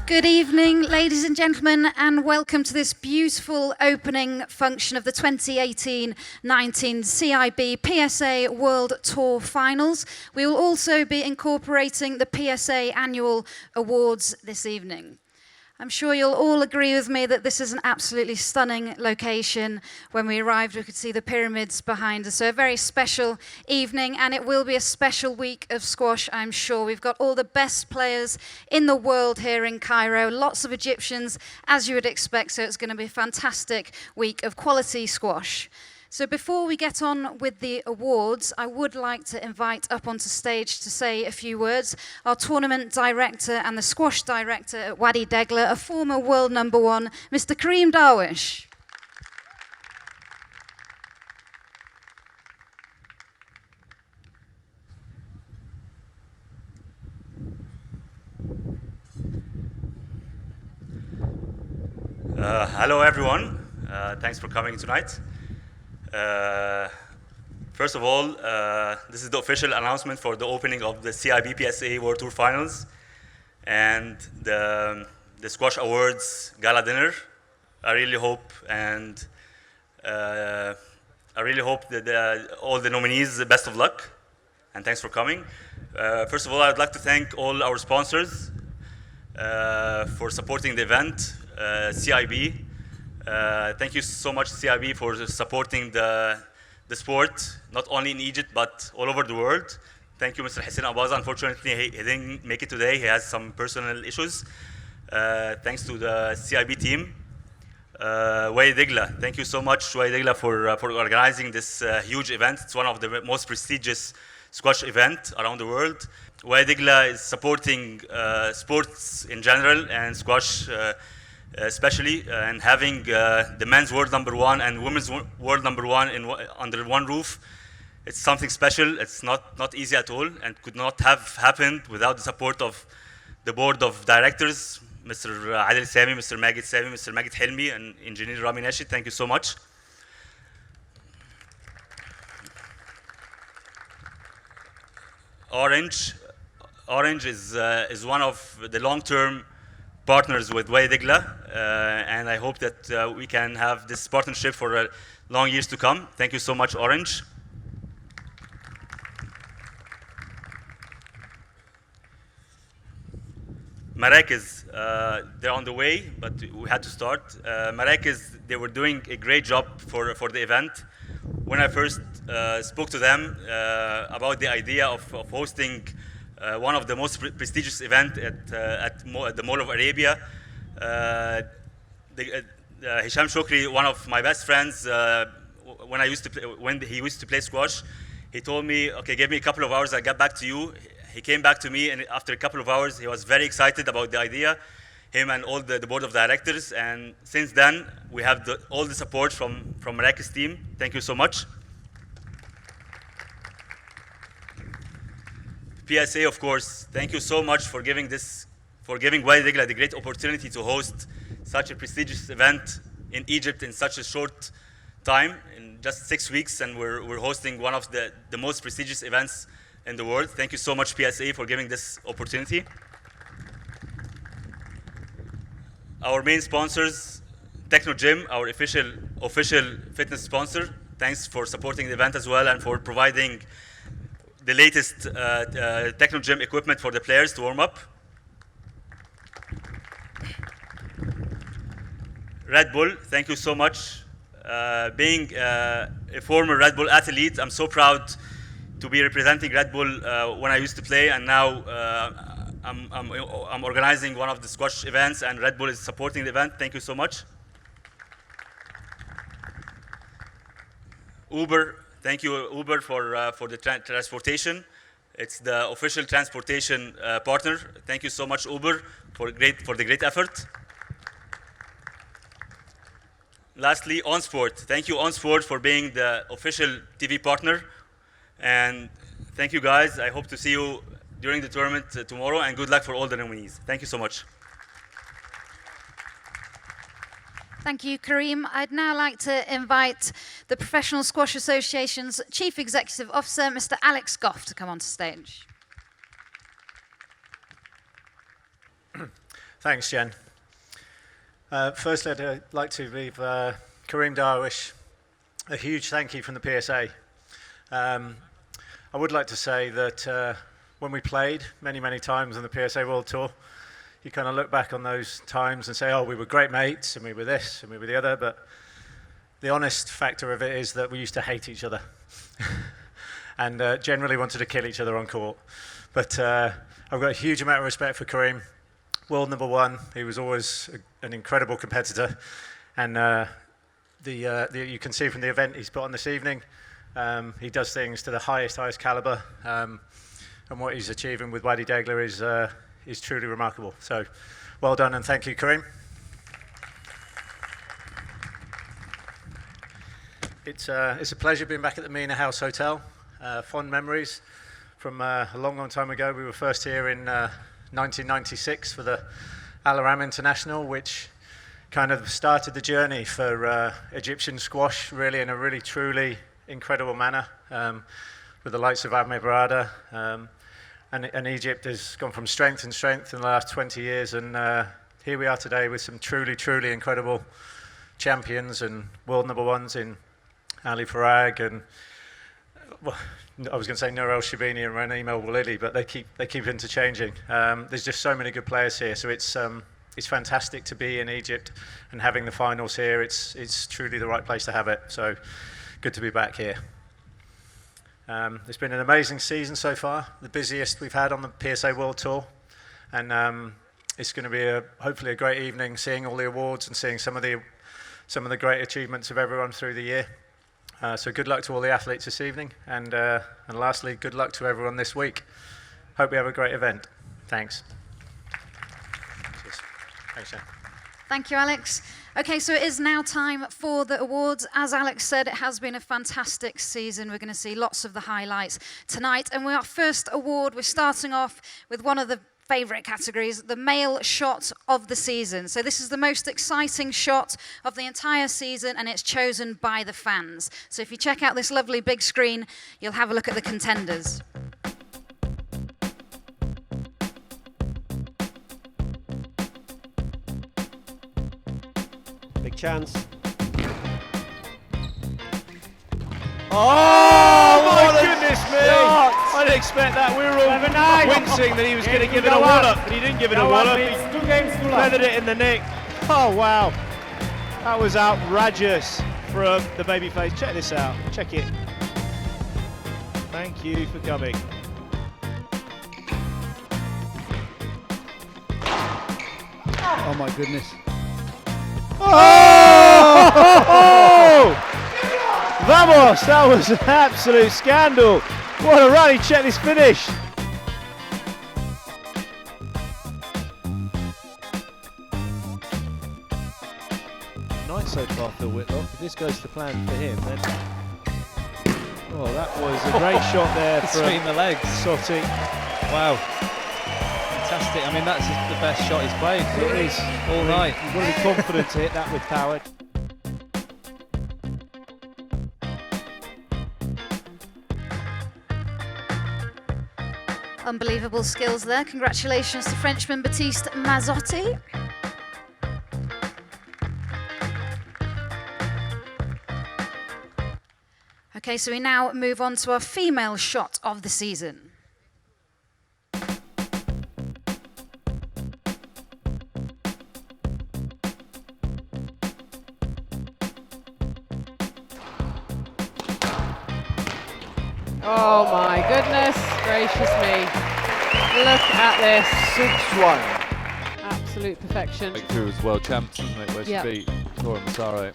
Good evening, ladies and gentlemen, and welcome to this beautiful opening function of the 2018-19 CIB PSA World Tour Finals. We will also be incorporating the PSA Annual Awards this evening. I'm sure you'll all agree with me that this is an absolutely stunning location. When we arrived, we could see the pyramids behind us. So a very special evening, and it will be a special week of squash, I'm sure. We've got all the best players in the world here in Cairo, lots of Egyptians, as you would expect, so it's going to be a fantastic week of quality squash. So before we get on with the awards, I would like to invite up onto stage to say a few words our tournament director and the squash director at Wadi Degla, a former world #1, Mr. Kareem Darwish. Hello everyone, thanks for coming tonight. First of all, this is the official announcement for the opening of the CIB PSA World Tour Finals and the Squash Awards Gala Dinner. I really hope that all the nominees the best of luck, and thanks for coming. First of all, I'd like to thank all our sponsors for supporting the event, CIB. Thank you so much, CIB, for supporting the sport, not only in Egypt, but all over the world. Thank you, Mr. Hussein Abaza. Unfortunately, he didn't make it today. He has some personal issues. Thanks to the CIB team. Wadi Degla, thank you so much, Wadi Degla, for organizing this huge event. It's one of the most prestigious squash events around the world. Wadi Degla is supporting sports in general and squash especially, and having the men's world #1 and women's world #1 under one roof. It's something special. It's not easy at all, and could not have happened without the support of the board of directors, Mr. Adel Sami, Mr. Magid Sami, Mr. Magid Helmi, and Engineer Rami Nashid. Thank you so much. Orange is one of the long-term partners with Wadi Degla, and I hope that we can have this partnership for long years to come. Thank you so much, Orange. Marrakech, they're on the way, but we had to start. Marrakech, they were doing a great job for the event. When I first spoke to them about the idea of hosting one of the most prestigious events at the Mall of Arabia, Hisham Shokri, one of my best friends, when he used to play squash, he told me, okay, give me a couple of hours, I'll get back to you. He came back to me, and after a couple of hours, he was very excited about the idea, him and all the board of directors, and since then, we have all the support from Marrakech team. Thank you so much. PSA, of course, thank you so much for giving Wadi Degla the great opportunity to host such a prestigious event in Egypt in such a short time, in just 6 weeks, and we're hosting one of the most prestigious events in the world. Thank you so much, PSA, for giving this opportunity. Our main sponsors, Techno Gym, our official fitness sponsor. Thanks for supporting the event as well, and for providing the latest Techno Gym equipment for the players to warm up. Red Bull, thank you so much. Being a former Red Bull athlete, I'm so proud to be representing Red Bull when I used to play, and now I'm organizing one of the squash events, and Red Bull is supporting the event. Thank you so much. Uber, thank you, Uber, for the transportation. It's the official transportation partner. Thank you so much, Uber, for the great effort. Lastly, OnSport. Thank you, OnSport, for being the official TV partner. And thank you, guys. I hope to see you during the tournament tomorrow, and good luck for all the nominees. Thank you so much. Thank you, Kareem. I'd now like to invite the Professional Squash Association's Chief Executive Officer, Mr. Alex Goff, to come onto stage. Thanks, Jen. Firstly, I'd like to leave Kareem Darwish a huge thank you from the PSA. I would like to say that when we played many times on the PSA World Tour, you kind of look back on those times and say, oh, we were great mates, and we were this, and we were the other, but the honest factor of it is that we used to hate each other and generally wanted to kill each other on court. But I've got a huge amount of respect for Kareem. World number one, he was always an incredible competitor, and you can see from the event he's put on this evening, he does things to the highest caliber, and what he's achieving with Wadi Degla is truly remarkable. So, well done, and thank you, Kareem. It's a pleasure being back at the Mina House Hotel. Fond memories from a long time ago. We were first here in 1996 for the Al-Aram International, which kind of started the journey for Egyptian squash, really in a really truly incredible manner, with the likes of Ahmed Barada, and Egypt has gone from strength to strength in the last 20 years, and here we are today with some truly incredible champions and world number ones in Ali Farag and, well, I was going to say Nour El Shabini and Raneem El Walidi, but they keep interchanging. There's just so many good players here, so it's fantastic to be in Egypt and having the finals here. It's truly the right place to have it. So good to be back here. It's been an amazing season so far, the busiest we've had on the PSA World Tour, and it's going to be hopefully a great evening, seeing all the awards and seeing some of the great achievements of everyone through the year. So good luck to all the athletes this evening, and lastly, good luck to everyone this week. Hope we have a great event. Thanks. Cheers. Thanks, Jen. Thank you, Alex. Okay, so it is now time for the awards. As Alex said, it has been a fantastic season. We're going to see lots of the highlights tonight. And our first award, we're starting off with one of the favourite categories, the male shot of the season. So this is the most exciting shot of the entire season, and it's chosen by the fans. So if you check out this lovely big screen, you'll have a look at the contenders. Big chance. Oh, my goodness me! I didn't expect that. We were all wincing that he was going to give it a wallop, but he didn't give it a wallop. He feathered it in the nick. Oh, wow. That was outrageous from the babyface. Check this out. Check it. Thank you for coming. Oh, my goodness. Oh! Vamos! That was an absolute scandal. What a rally. Check this finish. Night so far, Phil Whitlock. If this goes to plan for him, then... Oh, that was a great shot there between the legs. Sotti. Wow. Fantastic. I mean, that's the best shot he's played. It is. All night. You've got to be confident to hit that with power. Unbelievable skills there. Congratulations to Frenchman Baptiste Mazzotti. Okay, so we now move on to our female shot of the season. Oh my goodness gracious me. Look at this. 6-1. Absolute perfection. Who was world champs, isn't it? Where she beat Cora Massaro.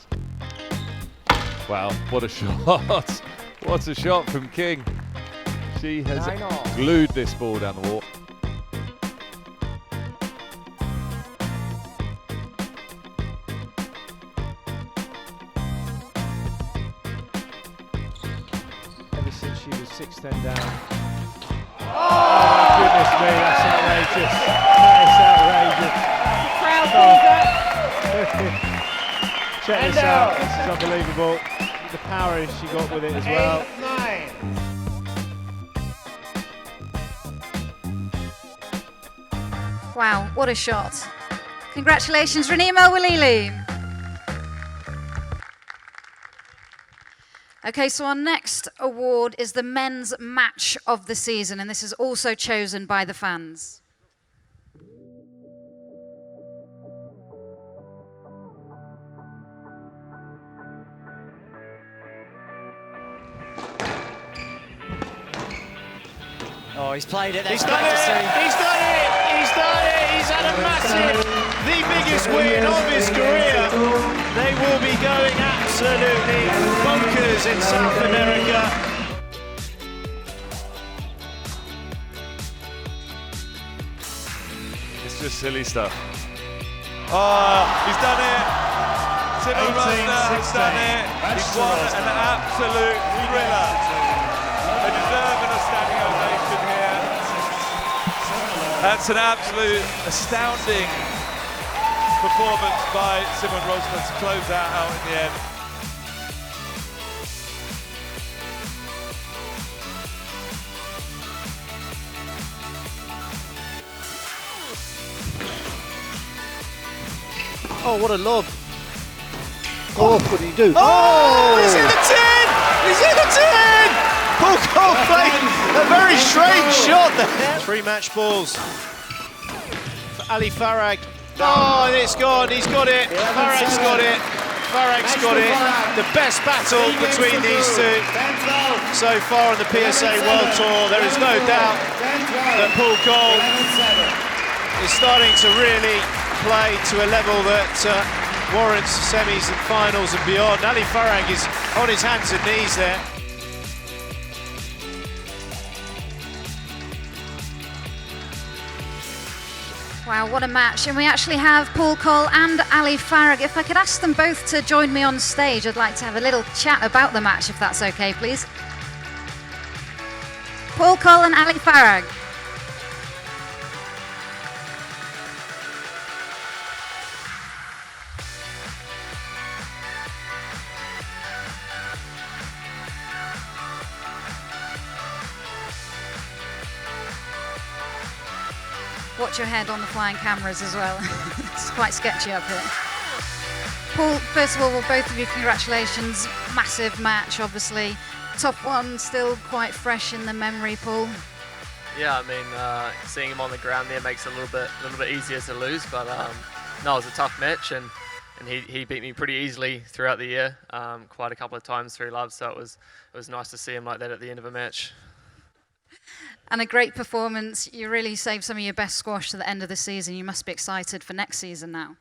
Wow, what a shot. What a shot from King. She has glued this ball down the wall. Since she was 6-10 down. Oh, goodness me, that's outrageous. That is outrageous. Check this out. This is unbelievable. The power she got with it as well. 8-9. Wow, what a shot. Congratulations, Raneem El-Walili. Okay, so our next award is the Men's Match of the Season, and this is also chosen by the fans. Oh, he's played it. He's done it! He's done it! He's done it! He's had a massive, the biggest win of his career. They will be going absolutely bonkers in South America. It's just silly stuff. Oh, he's done it! Simon Rosner has done it. He's won an absolute thriller. They deserve an standing ovation here. That's an absolute astounding performance by Simon Rosner to close that out in the end. Oh, what a lob. Oh, what did he do? Oh, he's in the tin! He's in the tin! Paul Cole played a very strange shot there. 3 match balls for Ali Farag. Oh, and it's gone. He's got it. Farag's got it. Farag's got it. The best battle between these two so far on the PSA World Tour. There is no doubt that Paul Cole is starting to really play to a level that warrants semis and finals and beyond. Ali Farag is on his hands and knees there. Wow, what a match. And we actually have Paul Cole and Ali Farag. If I could ask them both to join me on stage, I'd like to have a little chat about the match, if that's okay, please. Paul Cole and Ali Farag. Watch your head on the flying cameras as well. It's quite sketchy up here. Paul, first of all, well, both of you, congratulations. Massive match, obviously. Top one still quite fresh in the memory, Paul. Yeah, I mean, seeing him on the ground there makes it a little bit easier to lose. But no, it was a tough match, and he beat me pretty easily throughout the year, quite a couple of times through love. So it was nice to see him like that at the end of a match. And a great performance. You really saved some of your best squash to the end of the season. You must be excited for next season now.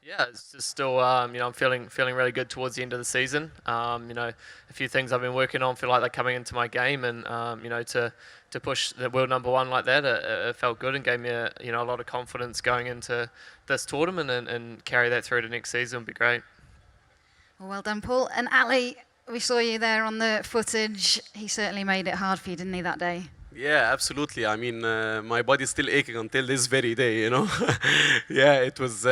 Yeah, it's just still, you know, I'm feeling really good towards the end of the season. You know, a few things I've been working on feel like they're coming into my game, and you know, to push the world #1 like that, it felt good and gave me a lot of confidence going into this tournament, and carry that through to next season would be great. Well done, Paul. And Ali, we saw you there on the footage. He certainly made it hard for you, didn't he, that day? Yeah, absolutely. I mean, my body's still aching until this very day, you know. Yeah, it was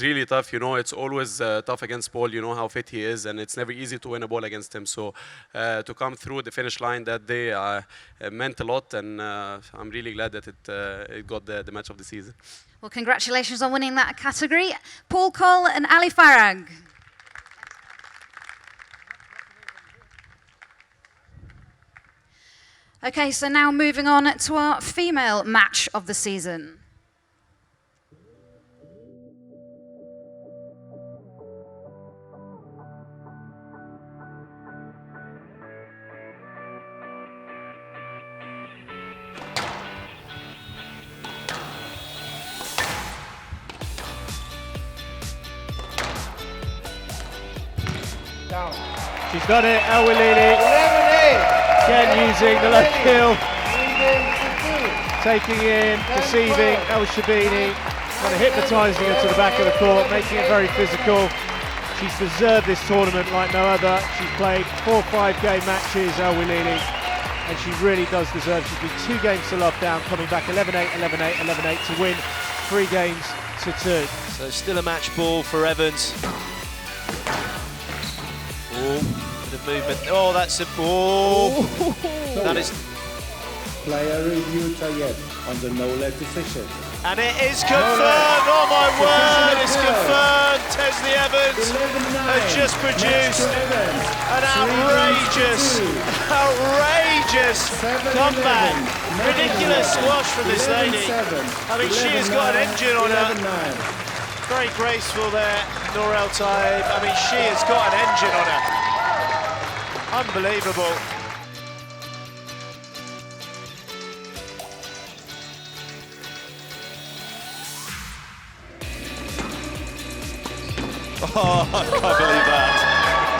really tough, you know. It's always tough against Paul, you know how fit he is, and it's never easy to win a ball against him. So to come through the finish line that day meant a lot, and I'm really glad that it got the match of the season. Well, congratulations on winning that category. Paul Cole and Ali Farag. Okay, so now moving on to our female match of the season. Down. She's done it, El-Walili. Again using the left heel, taking in, deceiving El-Shabini, kind of hypnotising her to the back of the court, making it very physical. She's deserved this tournament like no other. She's played 4 5-game matches, El-Walili, and she really does deserve. She's been 2 games to love down, coming back 11-8, 11-8, 11-8 to win 3 games to 2. So still a match ball for Evans. Of movement. Oh, that's a ball. That is. Player review Tayeb on the no-let decision. And it is confirmed. Oh my word! Leslie Evans has just produced an outrageous comeback. Ridiculous squash from this lady. I mean, she has got an engine on her. Very graceful there, Noor El Tayeb. I mean, she has got an engine on her. Unbelievable. Oh, I can't believe that.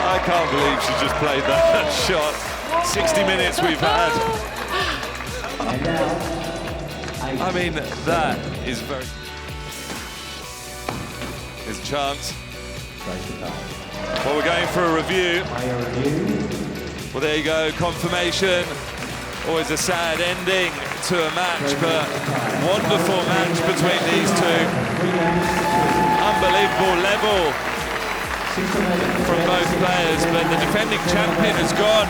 I can't believe she just played that shot. 60 minutes we've had. I mean, that is very... There's a chance. Well, we're going for a review. Well, there you go, confirmation. Always a sad ending to a match, but wonderful match between these two. Unbelievable level from both players, but the defending champion has gone.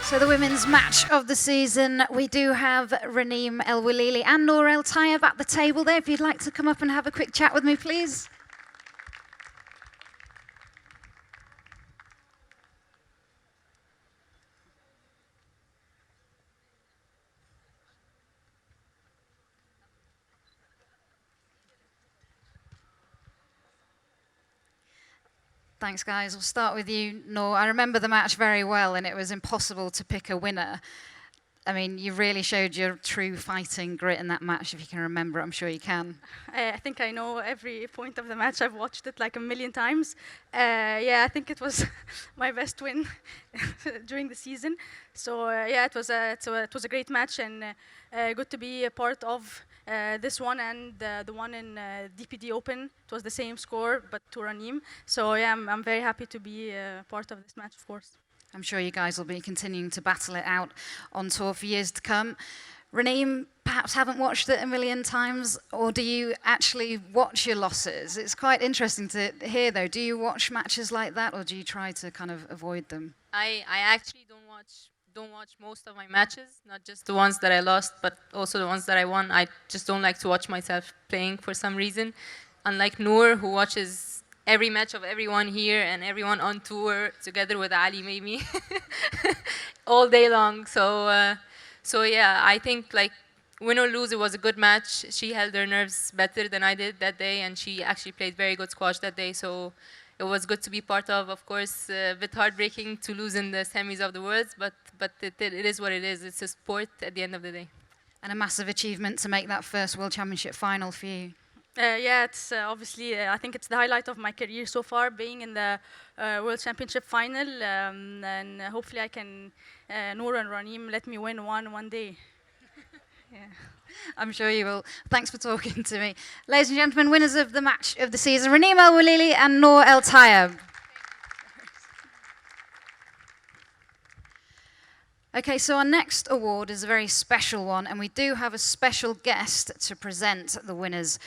So the women's match of the season, we do have Raneem El Walili and Noor El Tayeb at the table there. If you'd like to come up and have a quick chat with me, please. Thanks, guys. We'll start with you, Noor. I remember the match very well, and it was impossible to pick a winner. I mean, you really showed your true fighting grit in that match. If you can remember it, I'm sure you can. I think I know every point of the match. I've watched it like a million times. Yeah, I think it was my best win during the season. So yeah, it was a great match, and good to be a part of this one and the one in DPD Open. It was the same score, but to Raneem. So yeah, I'm very happy to be part of this match, of course. I'm sure you guys will be continuing to battle it out on tour for years to come. Raneem, perhaps haven't watched it a million times, or do you actually watch your losses? It's quite interesting to hear, though. Do you watch matches like that, or do you try to kind of avoid them? I actually don't watch most of my matches, not just the ones that I lost, but also the ones that I won. I just don't like to watch myself playing for some reason. Unlike Noor, who watches every match of everyone here and everyone on tour, together with Ali, maybe, all day long. So yeah, I think like win or lose, it was a good match. She held her nerves better than I did that day, and she actually played very good squash that day. So it was good to be part of. Of course, a bit heartbreaking to lose in the semis of the Worlds, but it is what it is. It's a sport at the end of the day. And a massive achievement to make that first World Championship final for you. Yeah, it's obviously, I think it's the highlight of my career so far, being in the World Championship final, and hopefully I can, Noor and Raneem let me win one day. Yeah. I'm sure you will. Thanks for talking to me. Ladies and gentlemen, winners of the match of the season, Raneem El Walili and Noor El Tayeb. Okay, so our next award is a very special one, and we do have a special guest to present the winners'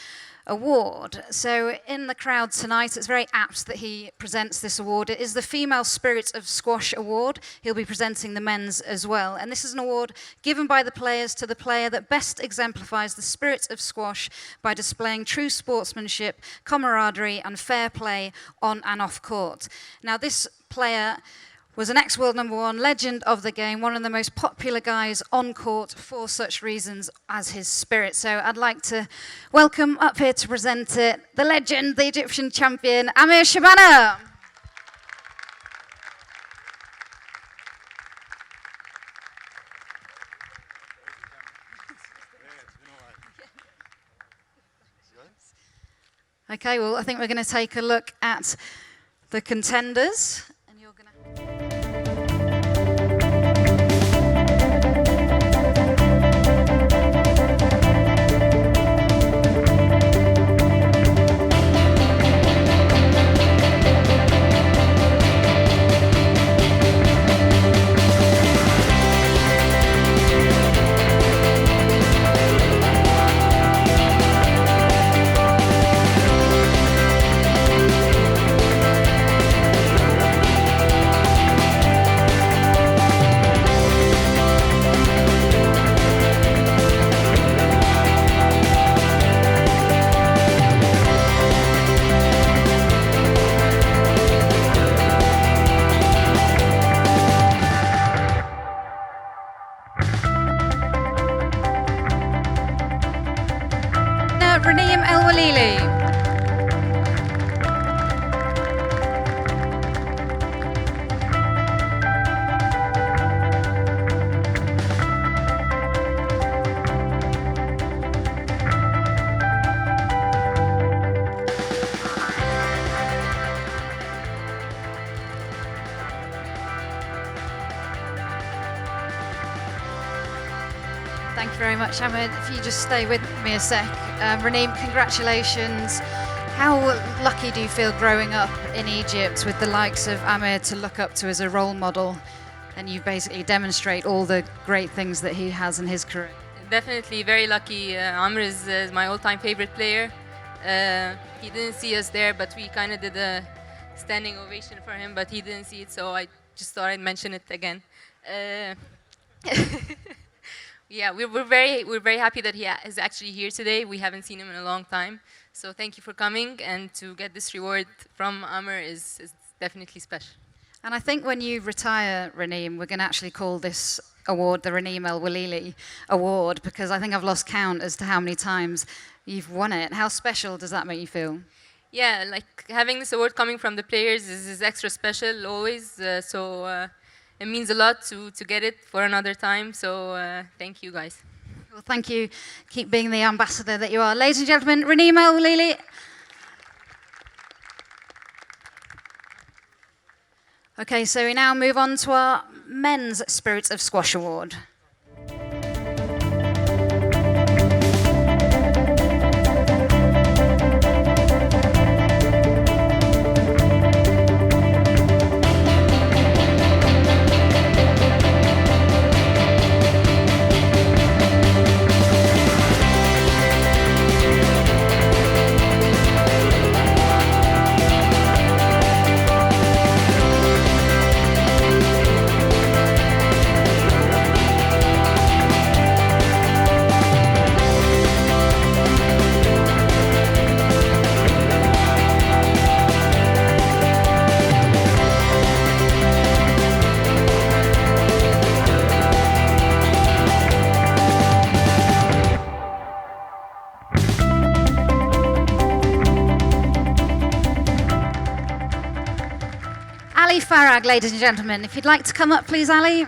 award. So in the crowd tonight, it's very apt that he presents this award. It is the Female Spirit of Squash Award. He'll be presenting the men's as well. And this is an award given by the players to the player that best exemplifies the spirit of squash by displaying true sportsmanship, camaraderie, and fair play on and off court. Now, this player was an ex-world #1 legend of the game, one of the most popular guys on court for such reasons as his spirit. So I'd like to welcome up here to present it, the legend, the Egyptian champion, Amir Shabana. Okay, well, I think we're going to take a look at the contenders. Raneem El Walili. Thank you very much, Ahmed. If you just stay with me a sec. Raneem, congratulations. How lucky do you feel growing up in Egypt with the likes of Ahmed to look up to as a role model, and you basically demonstrate all the great things that he has in his career? Definitely very lucky. Amr is my all-time favorite player. He didn't see us there, but we kind of did a standing ovation for him, but he didn't see it, so I just thought I'd mention it again. Yeah, we're very happy that he is actually here today. We haven't seen him in a long time, so thank you for coming. And to get this reward from Amr is definitely special. And I think when you retire, Raneem, we're going to actually call this award the Raneem El Walili Award, because I think I've lost count as to how many times you've won it. How special does that make you feel? Yeah, like having this award coming from the players is extra special always. It means a lot to get it for another time, so thank you guys. Well, thank you. Keep being the ambassador that you are. Ladies and gentlemen, Raneem El Walili. Okay, so we now move on to our Men's Spirit of Squash Award. Ali Farag, ladies and gentlemen. If you'd like to come up, please, Ali.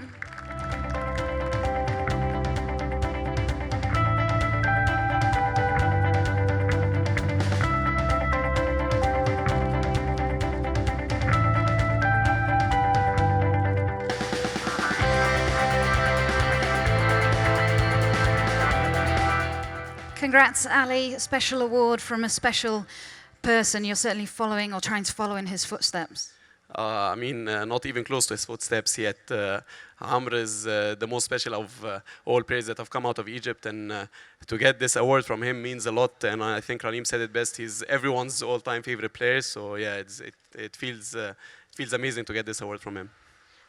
Congrats, Ali. A special award from a special person. You're certainly following or trying to follow in his footsteps. I mean, not even close to his footsteps yet. Amr is the most special of all players that have come out of Egypt, and to get this award from him means a lot. And I think Raneem said it best. He's everyone's all-time favorite player. So yeah, it feels amazing to get this award from him.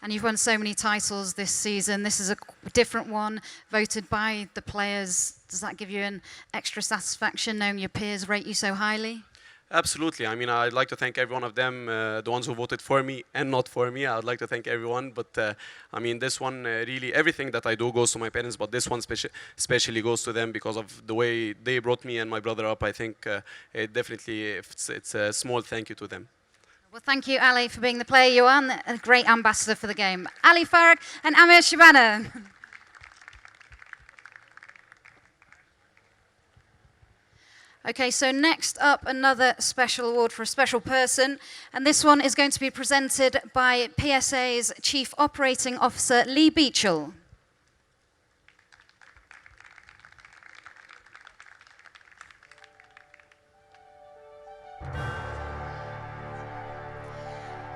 And you've won so many titles this season. This is a different one, voted by the players. Does that give you an extra satisfaction knowing your peers rate you so highly? Absolutely. I mean, I'd like to thank every one of them, the ones who voted for me and not for me. I'd like to thank everyone. But I mean, this one really, everything that I do goes to my parents, but this one especially goes to them because of the way they brought me and my brother up. I think it definitely, it's a small thank you to them. Well, thank you, Ali, for being the player you are and a great ambassador for the game. Ali Farag and Amir Shabana. Okay, so next up, another special award for a special person, and this one is going to be presented by PSA's Chief Operating Officer, Lee Beechell.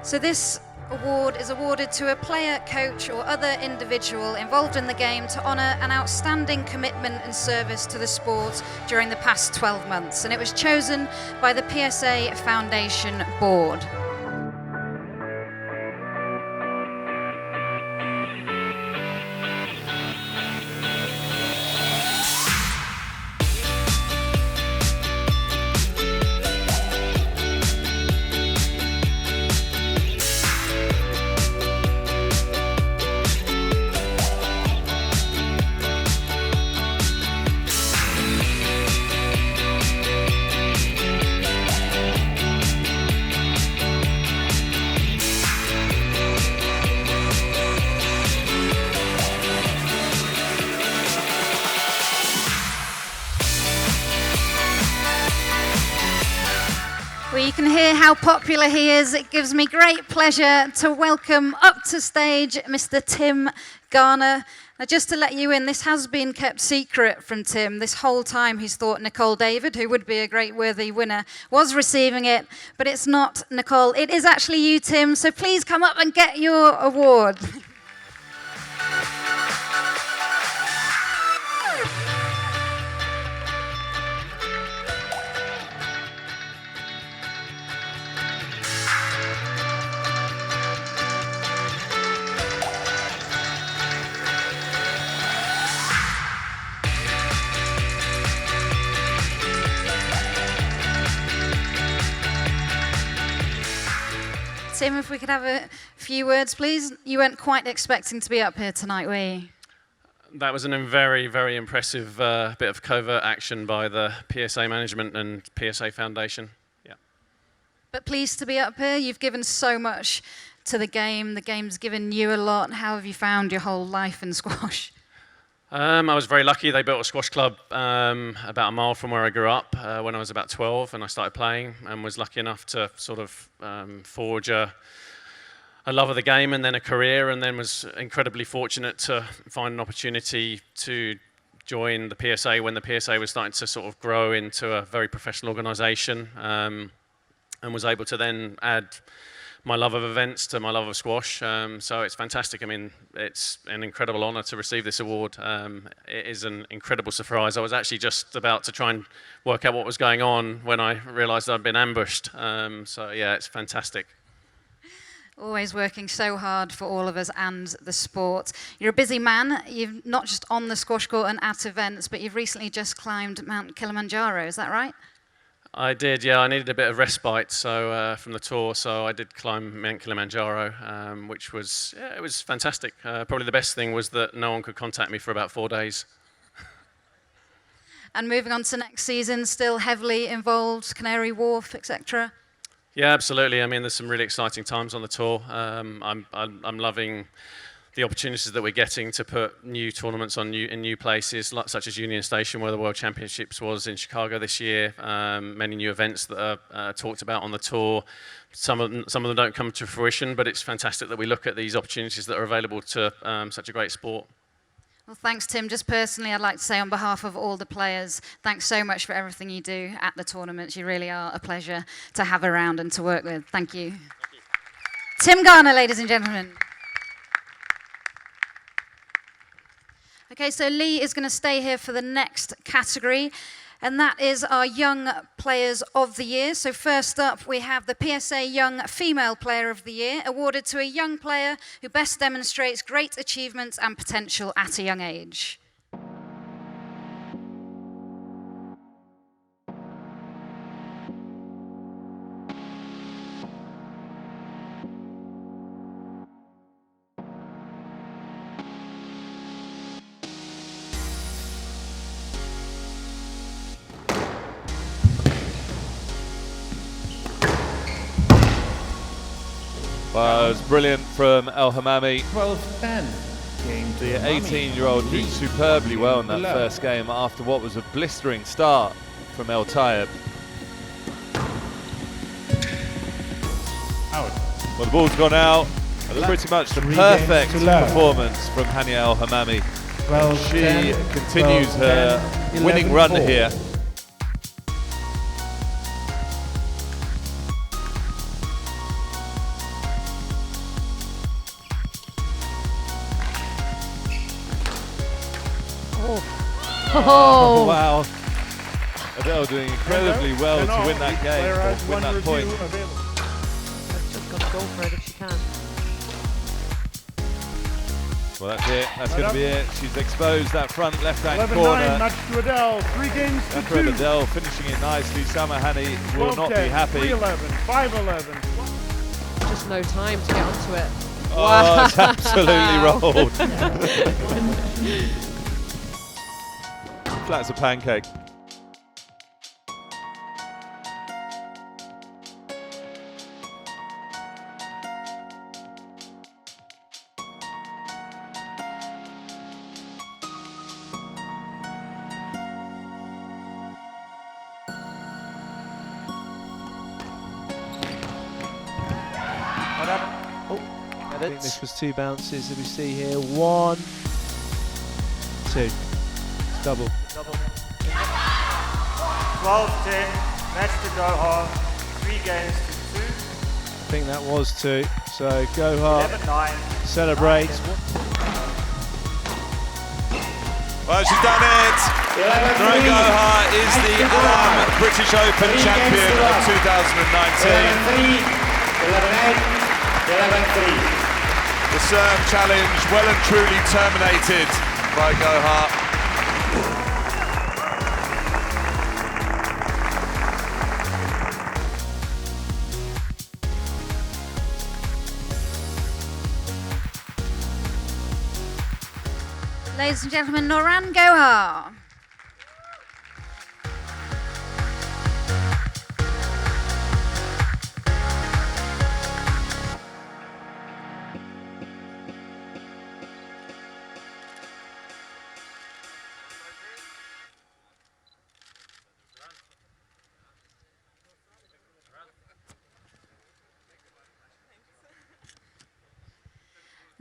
So this award is awarded to a player, coach or other individual involved in the game to honour an outstanding commitment and service to the sport during the past 12 months, and it was chosen by the PSA Foundation Board. Well, you can hear how popular he is. It gives me great pleasure to welcome up to stage Mr. Tim Garner. Now, just to let you in, this has been kept secret from Tim. This whole time he's thought Nicole David, who would be a great worthy winner, was receiving it, but it's not Nicole. It is actually you, Tim, so please come up and get your award. Tim, if we could have a few words, please. You weren't quite expecting to be up here tonight, were you? That was a very, very impressive bit of covert action by the PSA management and PSA Foundation. Yeah. But pleased to be up here. You've given so much to the game. The game's given you a lot. How have you found your whole life in squash? I was very lucky. They built a squash club about a mile from where I grew up when I was about 12, and I started playing and was lucky enough to sort of forge a love of the game and then a career, and then was incredibly fortunate to find an opportunity to join the PSA when the PSA was starting to sort of grow into a very professional organisation, and was able to then add my love of events to my love of squash. So it's fantastic. I mean, it's an incredible honour to receive this award. It is an incredible surprise. I was actually just about to try and work out what was going on when I realised I'd been ambushed. So yeah, it's fantastic. Always working so hard for all of us and the sport. You're a busy man. You've not just on the squash court and at events, but you've recently just climbed Mount Kilimanjaro. Is that right? I did, yeah. I needed a bit of respite from the tour, so I did climb Mount Kilimanjaro, which was, yeah, it was fantastic. Probably the best thing was that no one could contact me for about 4 days. And moving on to next season, still heavily involved, Canary Wharf, etc.? Yeah, absolutely. I mean, there's some really exciting times on the tour. I'm loving the opportunities that we're getting to put new tournaments on in new places, such as Union Station, where the World Championships was in Chicago this year. Many new events that are talked about on the tour. Some of them don't come to fruition, but it's fantastic that we look at these opportunities that are available to such a great sport. Well, thanks, Tim. Just personally, I'd like to say on behalf of all the players, thanks so much for everything you do at the tournaments. You really are a pleasure to have around and to work with. Thank you. Thank you. Tim Garner, ladies and gentlemen. Okay, so Lee is going to stay here for the next category, and that is our Young Players of the Year. So first up, we have the PSA Young Female Player of the Year, awarded to a young player who best demonstrates great achievements and potential at a young age. Well, it was brilliant from El Hammamy. 12-10. The 18-year-old did superbly well in that first game after what was a blistering start from El Tayeb. Out. Well, the ball's gone out. Pretty much the perfect performance from Hania El Hammamy. She continues her winning run here. Oh, wow. Adele doing incredibly well to win that game, or win that point. Just got to go for it if she can. Well, that's it. That's going to be it. She's exposed that front left-hand 11-9, corner. match to Adele. 3 games to 2. Adele finishing it nicely. Samahani will not be happy. 3-11, 5-11. Just no time to get onto it. Oh, wow. it's absolutely rolled. Flat as a pancake. Oh, I think this was 2 bounces that we see here. 1, 2. It's double. 12-10, match to Gohar, 3 games to 2. I think that was 2. So Gohar 11-9. celebrates. Well, she's done it. Narang Gohar is the British Open champion of 2019. 11-8, 11-3. The serve challenge well and truly terminated by Gohar. Ladies and gentlemen, Narang Gohar.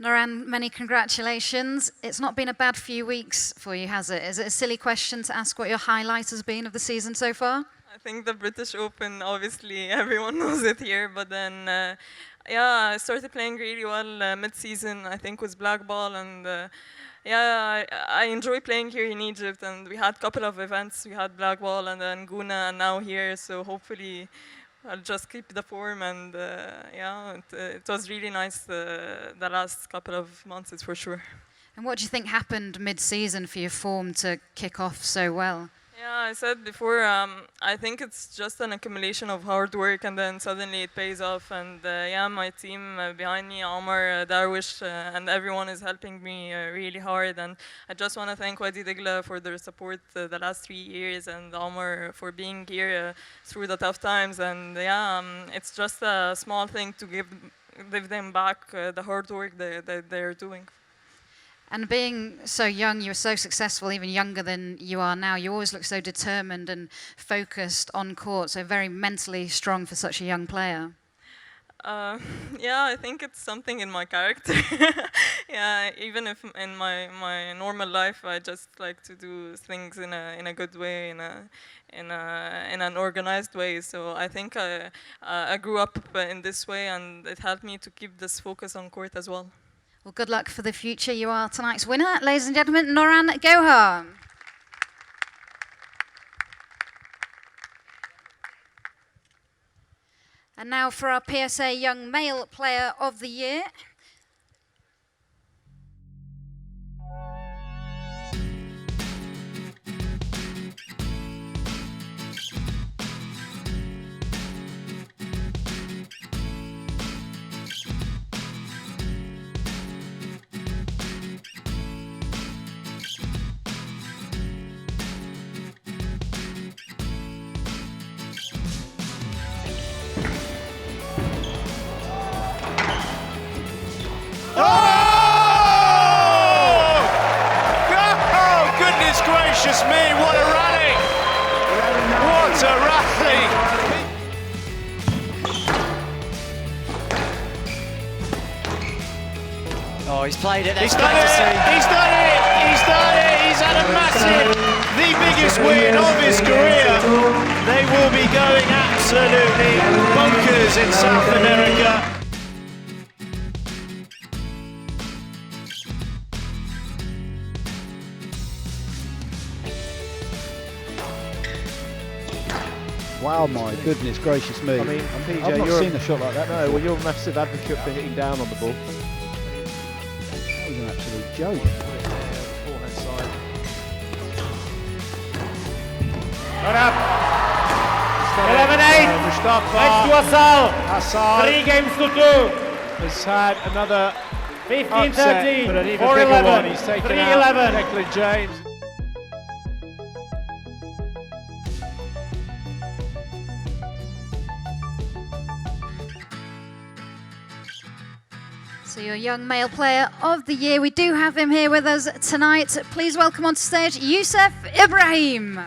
Narang, many congratulations. It's not been a bad few weeks for you, has it? Is it a silly question to ask what your highlight has been of the season so far? I think the British Open, obviously, everyone knows it here. But then, yeah, I started playing really well mid-season, I think, with black ball. And yeah, I enjoy playing here in Egypt. And we had a couple of events. We had black ball and then Guna and now here. So hopefully I'll just keep the form. And yeah, it was really nice the last couple of months, for sure. And what do you think happened mid-season for your form to kick off so well? Yeah, I said before, I think it's just an accumulation of hard work and then suddenly it pays off. And yeah, my team behind me, Omar, Darwish, and everyone is helping me really hard. And I just want to thank Wadi Digla for their support the last 3 years and Omar for being here through the tough times. And yeah, it's just a small thing to give them back the hard work that they're doing. And being so young, you were so successful, even younger than you are now. You always look so determined and focused on court, so very mentally strong for such a young player. Yeah, I think it's something in my character. Yeah, even if in my normal life, I just like to do things in a good way, in an organized way. So I think I grew up in this way, and it helped me to keep this focus on court as well. Well, good luck for the future. You are tonight's winner, ladies and gentlemen, Narang Gohar. And now for our PSA Young Male Player of the Year. Gracious me, what a rally! What a rally! Oh, he's played it. He's done it! He's done it! He's done it! He's had a massive, the biggest win of his career. They will be going absolutely bonkers in South America. Wow, my goodness gracious me. I mean, PJ, I've not you're seen a shot like that. No, well, you're a massive advocate for hitting down on the ball. That was an absolute joke. Forehand side. Shut up. 11-8. Mustafa. Match to Asal. Asal 3 games to 2. has had another 15-13. upset, but an even bigger 4-11. one. He's taken out 3-11. Declan James. So your Young Male Player of the Year, we do have him here with us tonight. Please welcome onto stage Youssef Ibrahim.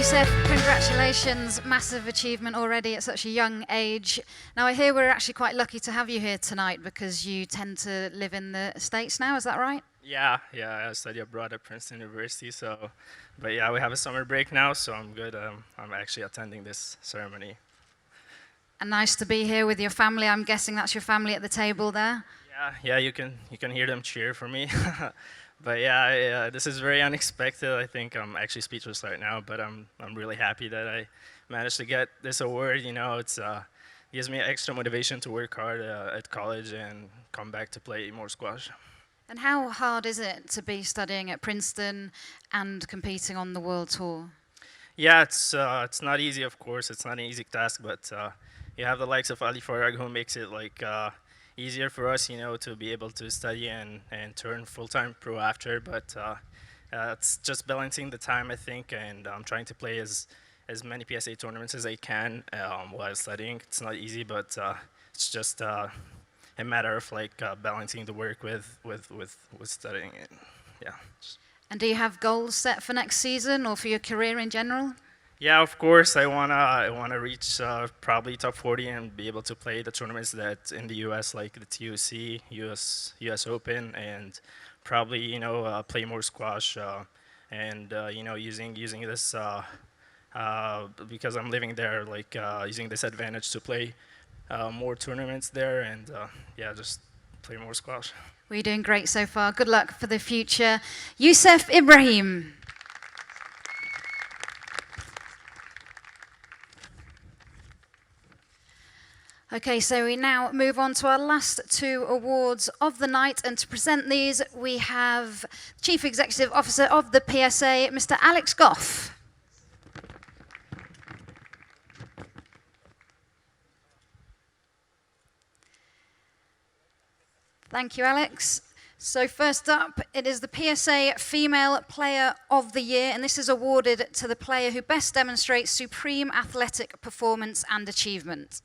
Youssef, congratulations, massive achievement already at such a young age. Now I hear we're actually quite lucky to have you here tonight because you tend to live in the States now, is that right? Yeah, I study abroad at Princeton University, but yeah, we have a summer break now, so I'm good. I'm actually attending this ceremony. And nice to be here with your family. I'm guessing that's your family at the table there. Yeah, you can hear them cheer for me. But yeah, this is very unexpected. I think I'm actually speechless right now, but I'm really happy that I managed to get this award. You know, it gives me extra motivation to work hard at college and come back to play more squash. And how hard is it to be studying at Princeton and competing on the World Tour? Yeah, it's not easy, of course. It's not an easy task, but you have the likes of Ali Farag who makes it easier for us, you know, to be able to study and turn full-time pro after. But it's just balancing the time, I think, and I'm trying to play as many PSA tournaments as I can while studying. It's not easy, but it's just a matter of balancing the work with studying it. Yeah. And do you have goals set for next season or for your career in general? Yeah, of course. I wanna reach probably top 40 and be able to play the tournaments that in the U.S. like the TOC, U.S. Open, and probably play more squash and using this because I'm living there, using this advantage to play more tournaments there and just play more squash. Well, you're doing great so far. Good luck for the future. Youssef Ibrahim. Okay, so we now move on to our last two awards of the night, and to present these, we have Chief Executive Officer of the PSA, Mr. Alex Goff. Thank you, Alex. So first up, it is the PSA Female Player of the Year, and this is awarded to the player who best demonstrates supreme athletic performance and achievement.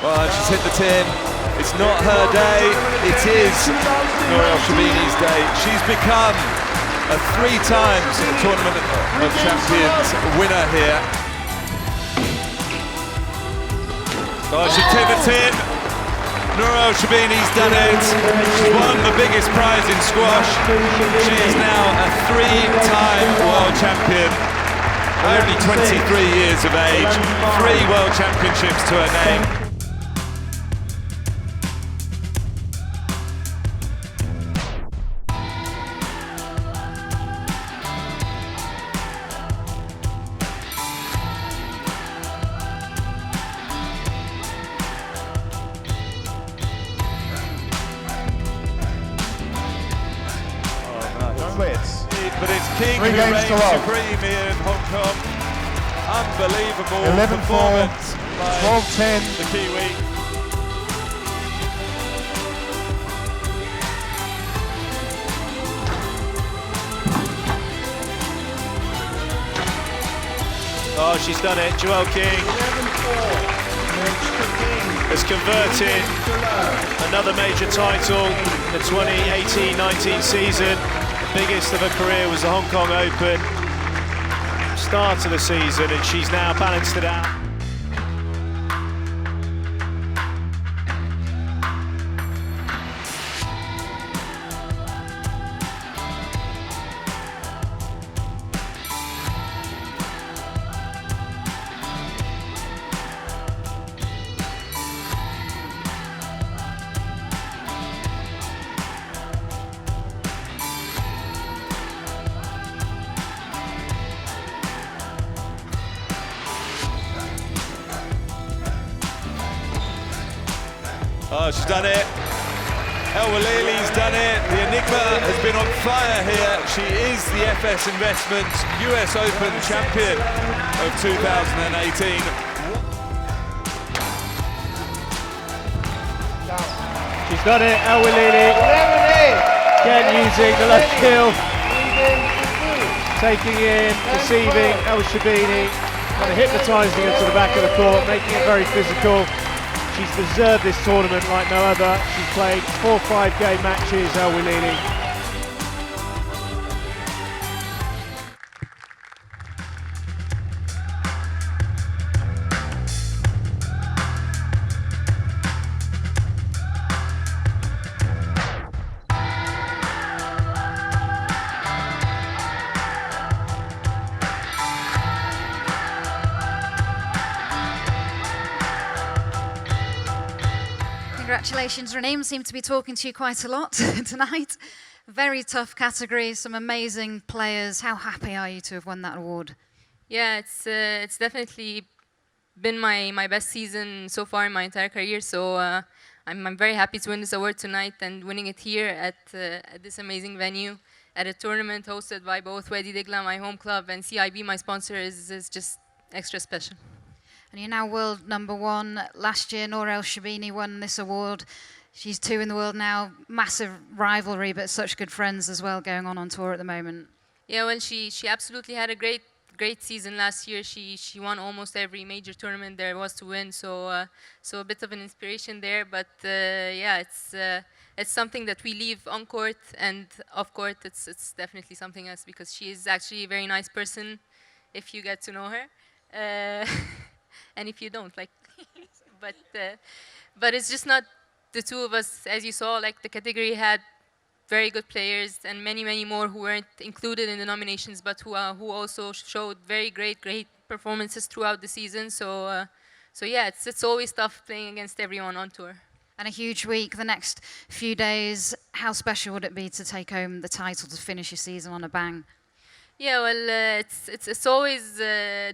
Well, she's hit the tin. It's not her day. It is Nour El-Shabini's day. She's become a 3 times Tournament of Champions winner here. Oh, she hit the tin. Nour El-Shabini's done it. She's won the biggest prize in squash. She is now a 3-time world champion. Only 23 years of age. 3 world championships to her name. But it's King who reigns supreme here in Hong Kong. Unbelievable 11-4, performance by 12-10. the Kiwi. Oh, she's done it. Joelle King has converted another major title in the 2018-19 season. The biggest of her career was the Hong Kong Open start of the season, and she's now balanced it out. Oh, she's done it. El Walili's done it. The Enigma has been on fire here. She is the FS Investments US Open champion of 2018. She's done it, El Walili. Again using the left heel. Taking in, deceiving El Shabini. Kind of hypnotising her to the back of the court, making it very physical. She's deserved this tournament like no other. She's played 4 5-game matches, El Walili. Congratulations, Reneem. Seem to be talking to you quite a lot tonight. Very tough category, some amazing players. How happy are you to have won that award? Yeah, it's definitely been my best season so far in my entire career. So I'm very happy to win this award tonight, and winning it here at this amazing venue, at a tournament hosted by both Wadi Degla, my home club, and CIB, my sponsor, is just extra special. And you're now world #1. Last year, Noor El Shabini won this award. She's 2 in the world now. Massive rivalry, but such good friends as well going on tour at the moment. Yeah, well, she absolutely had a great season last year. She won almost every major tournament there was to win. So so a bit of an inspiration there. But yeah, it's something that we leave on court and off court. It's definitely something else, because she is actually a very nice person if you get to know her. And if you don't, like, but it's just not the two of us. As you saw, like, the category had very good players and many more who weren't included in the nominations, but who also showed very great performances throughout the season. So so yeah, it's always tough playing against everyone on tour. And a huge week, the next few days. How special would it be to take home the title, to finish your season on a bang? Yeah, well, it's always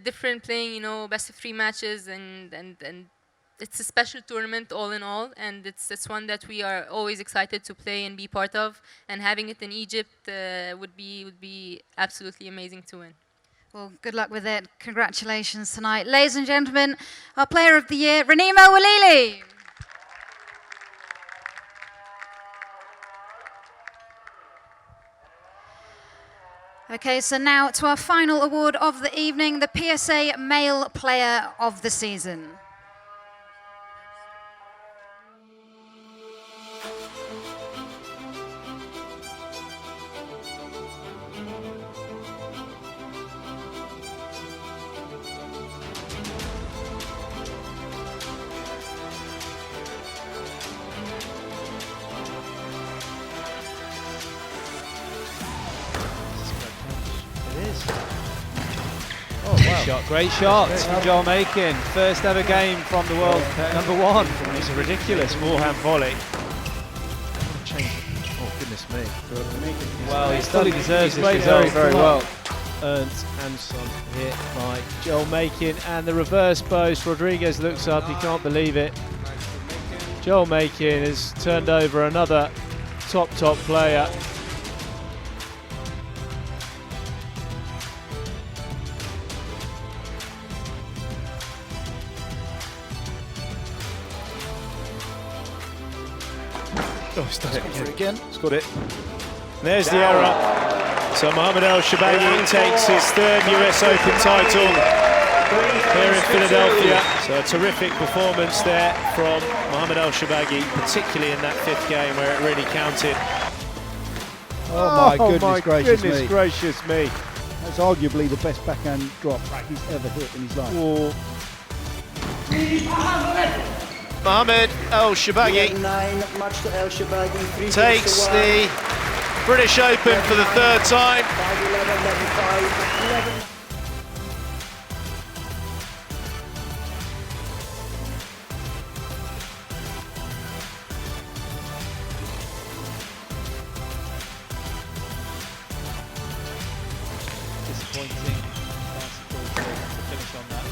different playing, you know, best of 3 matches, and it's a special tournament all in all, and it's one that we are always excited to play and be part of. And having it in Egypt would be absolutely amazing to win. Well, good luck with it. Congratulations tonight, ladies and gentlemen. Our Player of the Year, Reneem El Walili. Okay, so now to our final award of the evening, the PSA Male Player of the Season. Great shot from Joel Makin. First ever game from the world #1. It's a ridiculous forehand volley. Oh, goodness me. Well, he fully deserves He's this played result. very well. Earned and some hit by Joel Makin, and the reverse post. Rodriguez looks up, he can't believe it. Joel Makin has turned over another top player. Oh, he's done it again. He's got it. There's the error. So Mohamed El Shabaghi takes his 3rd US Open title here in Philadelphia. So a terrific performance there from Mohamed El Shabaghi, particularly in that 5th game where it really counted. Oh my goodness gracious me. That's arguably the best backhand drop he's ever hit in his life. Oh. Mohamed El Shabaghi takes the British Open for the 3rd time. Disappointing. To finish on that.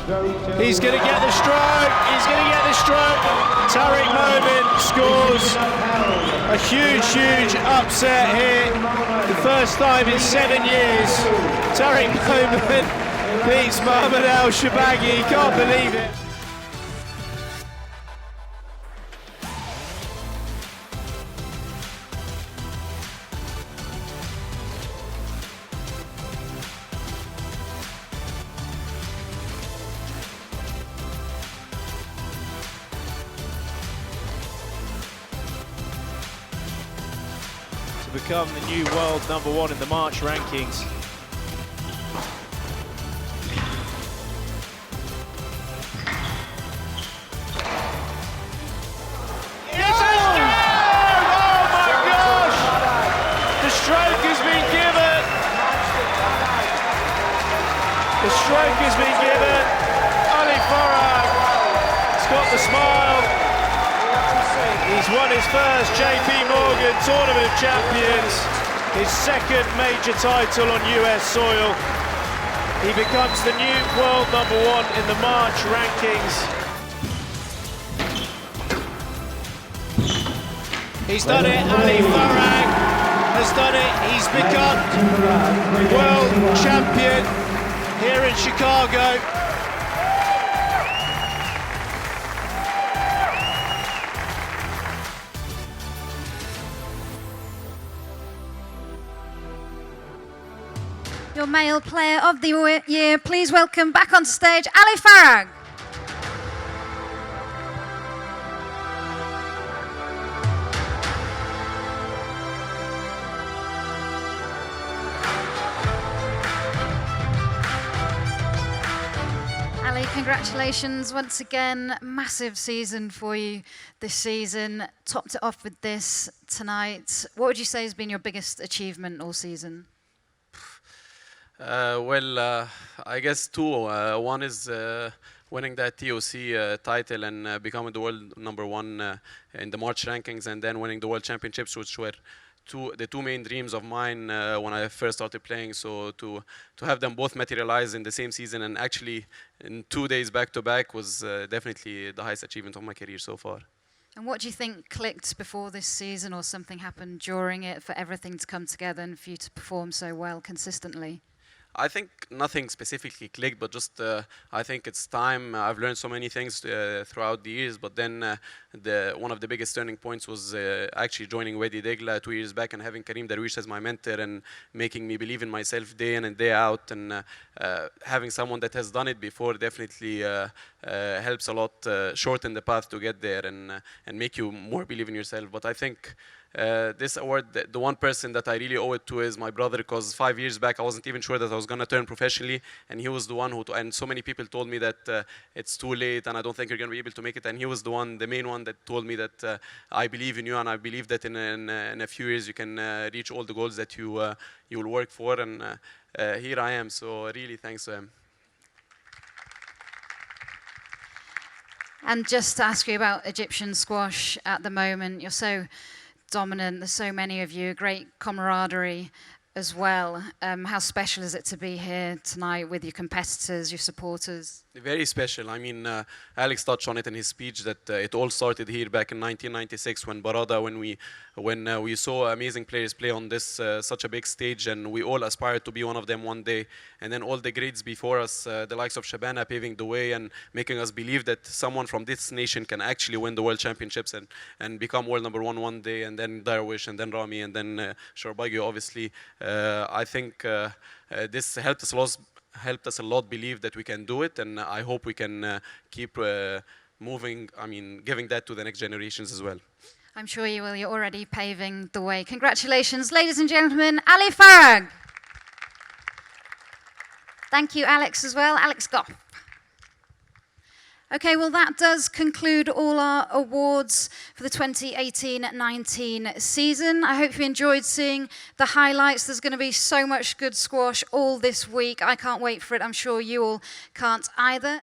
He's going to get the stroke. He's going to get the stroke. Tariq Momin scores a huge, huge upset here. The first time in 7 years. Tariq Momin beats Mohamed El Shabagi. Can't believe it. Become the new world #1 in the March rankings. It's a stroke! Oh my gosh! The stroke has been given. The stroke has been given. Ali Farag has got the smile. He's won his first JP Morgan Tournament of Champions, his second major title on US soil. He becomes the new world #1 in the March rankings. He's done it, Ali Farag has done it. He's become world champion here in Chicago. Your male player of the year, please welcome back on stage Ali Farag. Ali, congratulations once again. Massive season for you this season. Topped it off with this tonight. What would you say has been your biggest achievement all season? I guess two. One is winning that TOC title and becoming the world #1 in the March rankings, and then winning the World Championships, which were the two main dreams of mine when I first started playing. So to have them both materialize in the same season and actually in 2 days back to back was definitely the highest achievement of my career so far. And what do you think clicked before this season, or something happened during it for everything to come together and for you to perform so well consistently? I think nothing specifically clicked, but just I think it's time. I've learned so many things throughout the years, but then one of the biggest turning points was actually joining Wadi Degla 2 years back and having Karim Darwish as my mentor and making me believe in myself day in and day out. And having someone that has done it before definitely helps a lot, shorten the path to get there and make you more believe in yourself. But I think this award, the one person that I really owe it to is my brother, because 5 years back I wasn't even sure that I was going to turn professionally, and he was the one who, and so many people told me that it's too late and I don't think you're going to be able to make it, and he was the main one that told me that I believe in you and I believe that in a few years you can reach all the goals that you will work for, and here I am, so really thanks to him. And just to ask you about Egyptian squash at the moment, you're so dominant, there's so many of you, great camaraderie as well. How special is it to be here tonight with your competitors, your supporters? Very special. I mean, Alex touched on it in his speech that it all started here back in 1996 when Barada, when we saw amazing players play on this such a big stage, and we all aspired to be one of them one day. And then all the greats before us, the likes of Shabana, paving the way and making us believe that someone from this nation can actually win the World Championships and become world #1 one day, and then Darwish, and then Rami, and then Sharbagi, obviously. I think this helped us a lot believe that we can do it, and I hope we can keep moving, giving that to the next generations as well. I'm sure you will. You're already paving the way. Congratulations, ladies and gentlemen, Ali Farag. Thank you, Alex, as well. Alex Goff. Okay, well, that does conclude all our awards for the 2018-19 season. I hope you enjoyed seeing the highlights. There's going to be so much good squash all this week. I can't wait for it. I'm sure you all can't either.